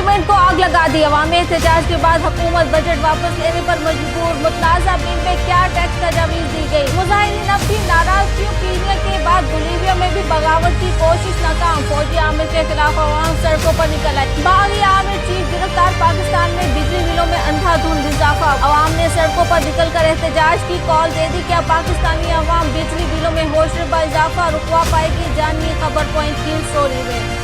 Parliament को आग लगा दी। अवामी एहतजाज के बाद हुकूमत बजट वापस लेने पर मजबूर। मुतनाज़ा बिल में क्या टैक्स तजवीज़ दी गई। मुजाहिरीन अब भी नाराज क्यों। कीनिया के बाद बोलीविया में भी बगावत की कोशिश नाकाम। फौजी आमिर के खिलाफ अवाम सड़कों पर निकल आई। बागी आमिर चीफ गिरफ्तार। पाकिस्तान में बिजली बिलों में अंधाधुंध इजाफा। अवाम ने सड़कों पर निकल कर एहतजाज की कॉल दे दी। क्या पाकिस्तानी अवाम बिजली बिलों में होशरुबा इजाफा रुकवा पाएगी। जानिए खबर पॉइंट की स्टोरी में।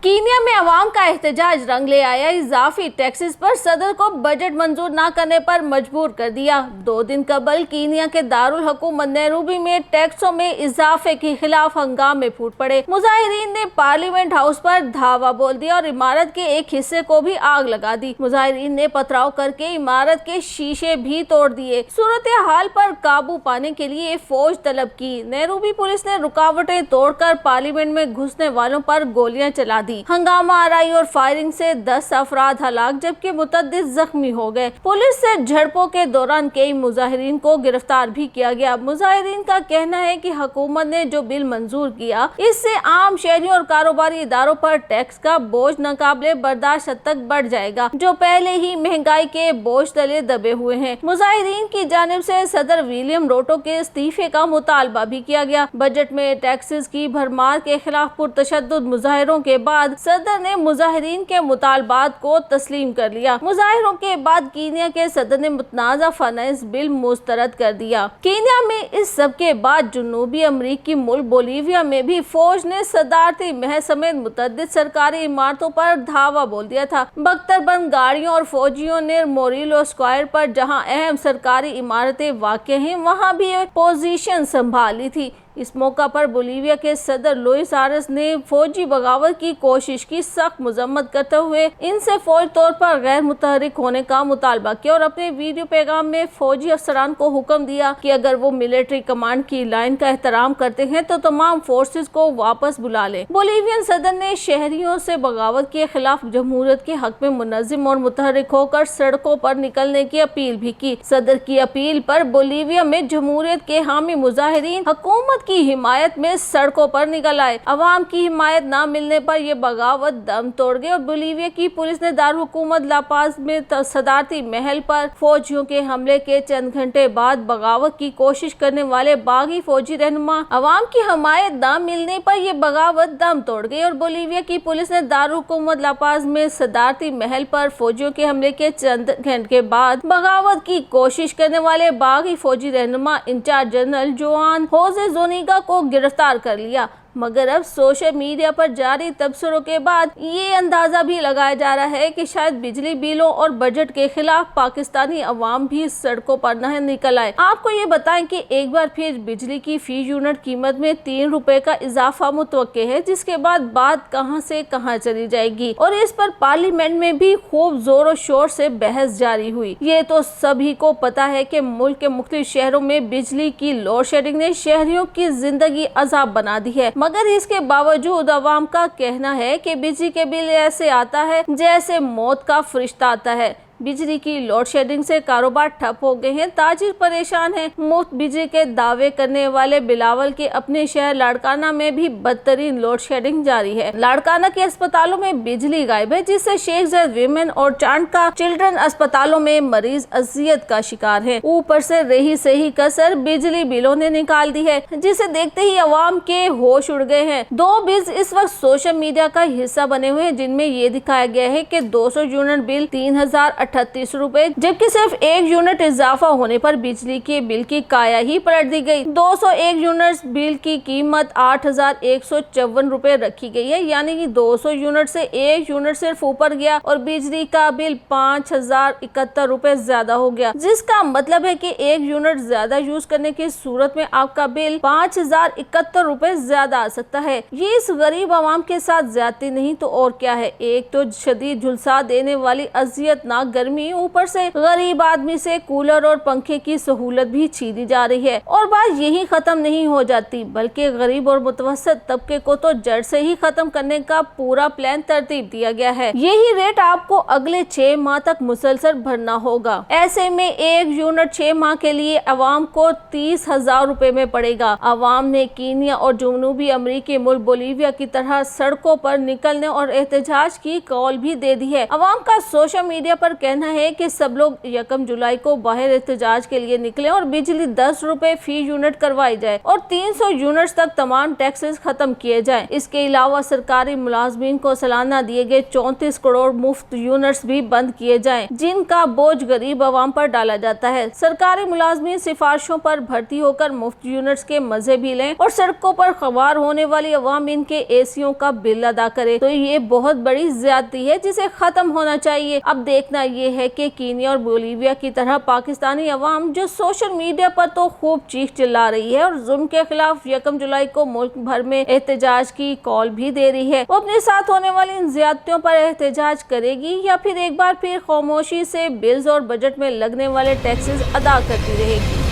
कीनिया में अवाम का एहतजाज रंग ले आया। इजाफी टैक्सेस पर सदर को बजट मंजूर न करने पर मजबूर कर दिया। 2 दिन कबल कीनिया के दारुल हुकूमत नैरोबी में टैक्सों में इजाफे के खिलाफ हंगामे फूट पड़े। मुजाहिरीन ने पार्लियामेंट हाउस पर धावा बोल दिया और इमारत के एक हिस्से को भी आग लगा दी। मुजाहिरीन ने पथराव करके इमारत के शीशे भी तोड़ दिए। सूरत हाल पर काबू पाने के लिए फौज तलब की। नैरोबी पुलिस ने रुकावटें तोड़कर पार्लियामेंट में घुसने वालों पर गोलियां चला दी। हंगामा आराई और फायरिंग से 10 अफराद हलाक जबकि मुतअद्दिद जख्मी हो गए। पुलिस से झड़पों के दौरान कई मुजाहिरीन को गिरफ्तार भी किया गया। मुजाहिरीन का कहना है कि हुकूमत ने जो बिल मंजूर किया इससे आम शहरियों और कारोबारी इदारों पर टैक्स का बोझ नाकाबिले बर्दाश्त हद तक बढ़ जाएगा, जो पहले ही महंगाई के बोझ तले दबे हुए हैं। मुजाहिरीन की जानिब से सदर विलियम रोटो के इस्तीफे का मुतालबा भी किया गया। बजट में टैक्सेस की भरमार के खिलाफ पुरतशद्दुद मुजाहिरों के बाद सदर ने मुजाहिरीन के मुतालबात को तस्लीम कर लिया। मुजाहिरों के बाद कीनिया के सदर ने मुतनाज़ा फाइनेंस बिल मुस्तरद कर दिया। कीनिया में इस सब के बाद जनूबी अमरीकी मुल्क बोलीविया में भी फौज ने सदारती महल समेत मुतअद्दिद सरकारी इमारतों पर धावा बोल दिया था। बख्तरबंद गाड़ियों और फौजियों ने मोरिलो स्क्वायर पर जहां अहम सरकारी इमारतें वाक़ हैं वहां भी पोजीशन संभाली थी। इस मौका पर बोलीविया के सदर लुइस आरस ने फौजी बगावत की कोशिश की सख्त मजम्मत करते हुए इनसे फौरी तौर पर गैर मुतहरिक होने का मुतालबा किया और अपने वीडियो पैगाम में फौजी अफसरान को हुक्म दिया कि अगर वो मिलिट्री कमांड की लाइन का एहतराम करते हैं तो तमाम फोर्सेस को वापस बुला लें। बोलीवियन सदर ने शहरियों से बगावत के खिलाफ जमहूरियत के हक में मुनज़्ज़म और मुतहरिक होकर सड़कों पर निकलने की अपील भी की। सदर की अपील पर बोलीविया में जमहूरियत के हामी मुजाहिरीन हुकूमत की हिमायत में सड़कों पर निकल आए। अवाम की हिमायत न मिलने पर यह बगावत दम तोड़ गई और बोलीविया की पुलिस ने दारुल हुकूमत लापाज में सदारती महल पर फौजियों के हमले के चंद घंटे बाद बगावत की कोशिश करने वाले बागी फौजी रहनुमा अवाम की हिमायत न मिलने पर यह बगावत दम तोड़ गई और बोलीविया की पुलिस ने दारुल हुकूमत लापाज में सदारती महल पर फौजियों के हमले के चंद घंटे बाद बगावत की कोशिश करने वाले बागी फौजी रहनुमा इंचार्ज जनरल जोआन होजे जोनिगा को गिरफ्तार कर लिया। मगर अब सोशल मीडिया पर जारी तबसरों के बाद ये अंदाजा भी लगाया जा रहा है कि शायद बिजली बिलों और बजट के खिलाफ पाकिस्तानी अवाम भी सड़कों पर न निकल आए। आपको ये बताएं कि एक बार फिर बिजली की फी यूनिट कीमत में 3 रुपए का इजाफा मुतवक्के है, जिसके बाद बात कहां से कहां चली जाएगी और इस पर पार्लियामेंट में भी खूब जोरों शोर से बहस जारी हुई। ये तो सभी को पता है कि मुल्क के मुख्तलिफ शहरों में बिजली की लोड शेडिंग ने शहरियों की जिंदगी अजाब बना दी है, मगर इसके बावजूद अवाम का कहना है कि बिजली के बिल ऐसे आता है जैसे मौत का फरिश्ता आता है। बिजली की लोड शेडिंग से कारोबार ठप हो गए हैं, ताजिर परेशान हैं। मुफ्त बिजली के दावे करने वाले बिलावल के अपने शहर लाड़काना में भी बदतरीन लोड शेडिंग जारी है। लाड़काना के अस्पतालों में बिजली गायब है, जिससे शेख ज़ैद विमेन और चांद का चिल्ड्रन अस्पतालों में मरीज अजियत का शिकार है। ऊपर से रही सही कसर बिजली बिलों ने निकाल दी है, जिसे देखते ही अवाम के होश उड़ गए हैं। 2 बिल्स इस वक्त सोशल मीडिया का हिस्सा बने हुए हैं, जिनमें ये दिखाया गया है कि 200 यूनिट बिल 3038 रुपए, जबकि सिर्फ 1 यूनिट इजाफा होने पर बिजली के बिल की काया ही पलट दी गई। 201 यूनिट बिल की कीमत 8154 रुपए रखी गई है, यानी कि 200 यूनिट से 1 यूनिट सिर्फ ऊपर गया और बिजली का बिल 5071 रुपए ज्यादा हो गया, जिसका मतलब है कि 1 यूनिट ज्यादा यूज करने की सूरत में आपका बिल 5071 रुपए ज्यादा आ सकता है। ये इस गरीब आवाम के साथ ज्यादती नहीं तो और क्या है। एक तो शदीद झुलसा देने वाली अजियतनाक गर्मी, ऊपर से गरीब आदमी से कूलर और पंखे की सहूलत भी छीनी जा रही है। और बात यही खत्म नहीं हो जाती, बल्कि गरीब और मुतवस्सित तबके को तो जड़ से ही खत्म करने का पूरा प्लान तरतीब दिया गया है। यही रेट आपको अगले 6 माह तक मुसलसल भरना होगा। ऐसे में एक यूनिट 6 माह के लिए अवाम को 30,000 रुपए में पड़ेगा। अवाम ने कीनिया और जनूबी अमेरिकी मुल्क बोलीविया की तरह सड़कों पर निकलने और एहतजाज की कॉल भी दे दी है। अवाम का सोशल मीडिया पर कहना है कि सब लोग 1 जुलाई को बाहर एहतजाज के लिए निकले और बिजली 10 रुपए फी यूनिट करवाई जाए और 300 यूनिट्स तक तमाम टैक्सेस खत्म किए जाएं। इसके अलावा सरकारी मुलाजमीन को सालाना दिए गए 34 करोड़ मुफ्त यूनिट्स भी बंद किए जाएं, जिनका बोझ गरीब अवाम पर डाला जाता है। सरकारी मुलाजमीन सिफारिशों पर भर्ती होकर मुफ्त यूनिट्स के मजे भी लें और सड़कों पर खवार होने वाली अवाम इनके एसीओ का बिल अदा करे, तो ये बहुत बड़ी ज्यादती है जिसे खत्म होना चाहिए। अब देखना ये है कि कीनिया और बोलीविया की तरह पाकिस्तानी अवाम जो सोशल मीडिया पर तो खूब चीख चिल्ला रही है और जुल्म के खिलाफ 1 जुलाई को मुल्क भर में एहतजाज की कॉल भी दे रही है, वो अपने साथ होने वाली इन ज्यादतियों पर एहतजाज करेगी या फिर एक बार फिर खामोशी से बिल्स और बजट में लगने वाले टैक्सेस अदा करती रहेगी।